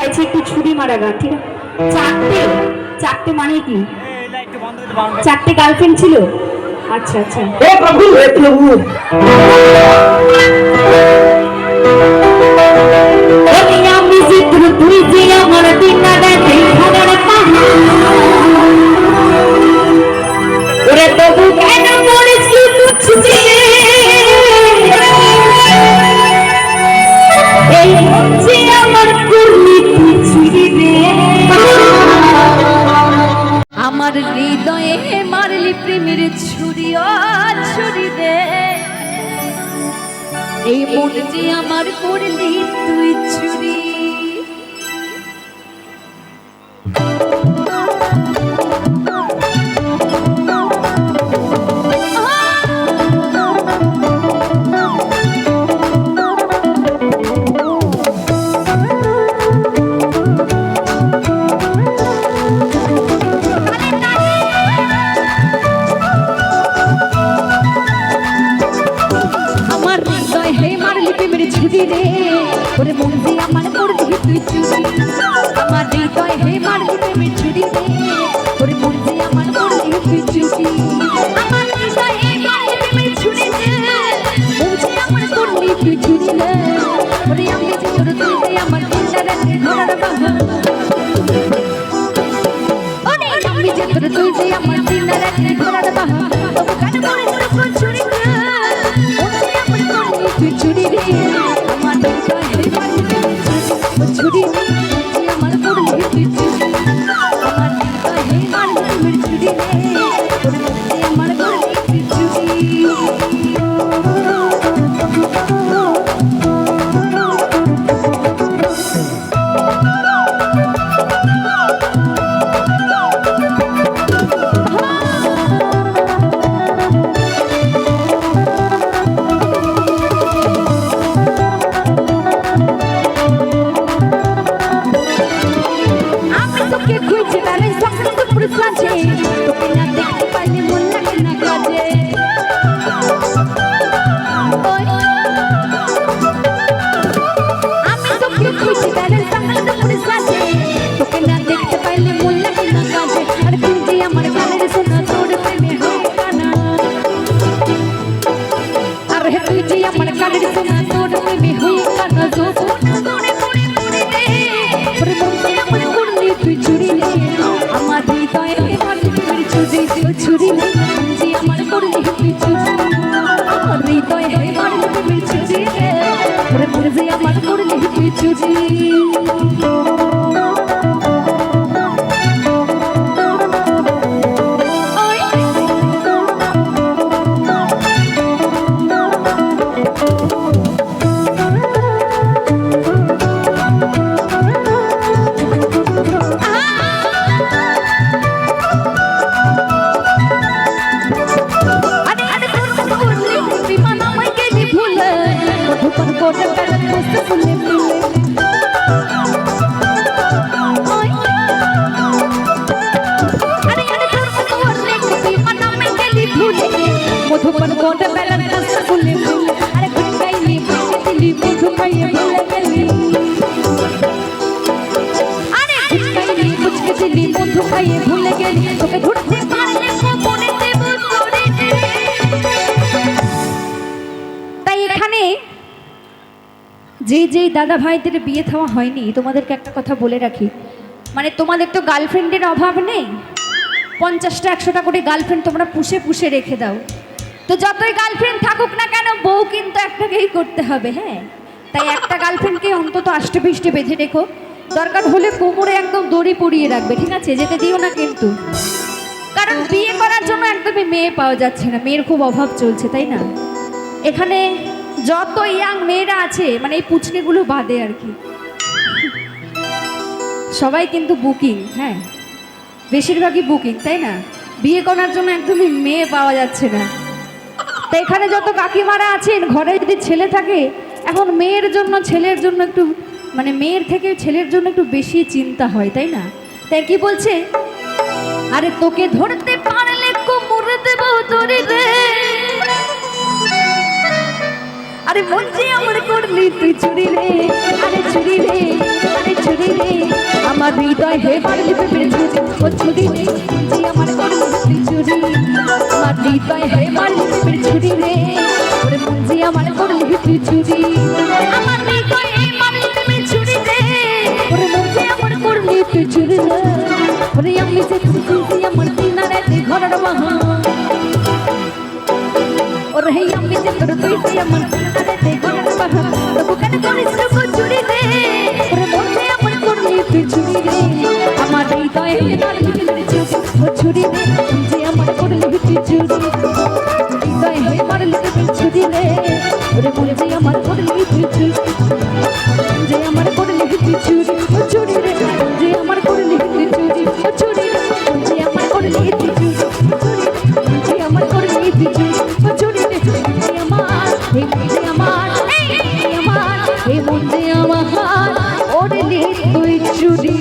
চাইছি একটু ছুরি মারা গান, ঠিক আছে? চারটে চারটে মানে কি? চারটে গার্লফ্রেন্ড ছিল? আচ্ছা আচ্ছা। हे प्रभु हे प्रभु আমি চিত্র তুই যে আমার দিনা দেখে খাবার পাহা ওরে তবু কেন মরিস কি বুঝছি এই যে আমার কুর্মি তুই ছুরি রে আমার হৃদয়ে মারলি প্রেমের ছুরি ও ছুরি রে এই মন যে আমার করলি তুই ছুরি ছুরি রে ওরে মন যে আমার করলি তুই ছুরি আমার হৃদয় হে মারলি প্রেমের ছুরি রে ওরে মন যে আমার করলি তুই ছুরি আমার হৃদয় হে মারলি প্রেমের ছুরি রে মন যে আমার করলি তুই ছুরি রে ওরে আমি যে তোর তুই যে আমার দিনটা রাতে ধরার বাহা ওরে আমি যে তোর তুই যে আমার দিনটা রাতে ধরার বাহা তবু কেন মরে তোর ছুরি রে মন যে আমার করলি তুই ছুরি রে ছুরি আমার করলি তুই ছুরি আমার হে মারলি ছুরি রে আমার করলি তুই ছুরি মধুপন কোট বেলার কাছে ফুলে ফুলে আরে ঘুরে গাইলি দিলি মধু খাইয়ে ভুলে গেলি আরে ঘুরে গাইলি মুচকে দিলি মধু খাইয়ে ভুলে গেলি তোকে ধরতে পারলে মনে দেব তোরে তাই এখানে যে দাদা ভাইদের বিয়ে থাওয়া হয়নি তোমাদেরকে একটা কথা বলে রাখি মানে তোমাদের তো গার্লফ্রেন্ডের অভাব নেই 50টা 100টা করে গার্লফ্রেন্ড তোমরা পুষে পুষে রেখে দাও তো যতই গার্লফ্রেন্ড থাকুক না কেন বউ কিন্তু একটাকেই করতে হবে হ্যাঁ তাই একটা গার্লফ্রেন্ডকে অন্তত আষ্টে বেঁধে রেখো দরকার হলে কোমরে একদম দড়ি পরিয়ে রাখবে ঠিক আছে যেতে দিও না কিন্তু কারণ বিয়ে করার জন্য একদমই মেয়ে পাওয়া যাচ্ছে না মেয়ের খুব অভাব চলছে তাই না এখানে যত ইয়াং মেয়েরা আছে মানে এই পুচনিগুলো বাদে আর কি সবাই কিন্তু বুকিং হ্যাঁ বেশিরভাগই বুকিং তাই না বিয়ে করার জন্য একদমই মেয়ে পাওয়া যাচ্ছে না তো এখানে যত কাকিমারা আছেন ঘরে যদি ছেলে থাকে এখন মেয়ের জন্য ছেলের জন্য একটু মানে মেয়ের থেকে ছেলের জন্য একটু বেশি চিন্তা হয় তাই না তাই কি বলছে আরে তোকে ধরতে পারলে কোমরে দেব তোরে রে আরে মন যে আমার করলি তুই চুরি রে আরে চুরি রে আরে ছুরি রে আমার হৃদয় হে মারলি প্রেমের ছুরি ও ছুরি রে যে আমার করলি চুরি আমার হৃদয় হে মারলি প্রেমের ছুরি রে ওরে মন যে আমার করলি চুরি আমার হৃদয় হে মারলি প্রেমের ছুরি রে ওরে মন যে আমার করলি চুরি রে ওরে আমি যে খুঁজি আমার দিনারে ঘরের বাহা ওরে আমি যে তোর তুই আমার দিনারে ঘরের বাহা তবু কেন করিস তো চুরি রে ওরে মন যে আমার করলি চুরি রে আমার হৃদয় হে মারলি প্রেমের ছুরি রে যে আমার করলি চুরি হৃদয় হে মারলি প্রেমের ছুরি রে ওরে মন যে আমার করলি চুরি যে আমার করলি চুরি ও চুরি রে যে আমার করলি চুরি ও চুরি রে যে আমার করলি চুরি যে আমার করলি চুরি ও চুরি রে যে আমার হে যে আমার হে আমার হে মন যে আমার করলি তুই চুরি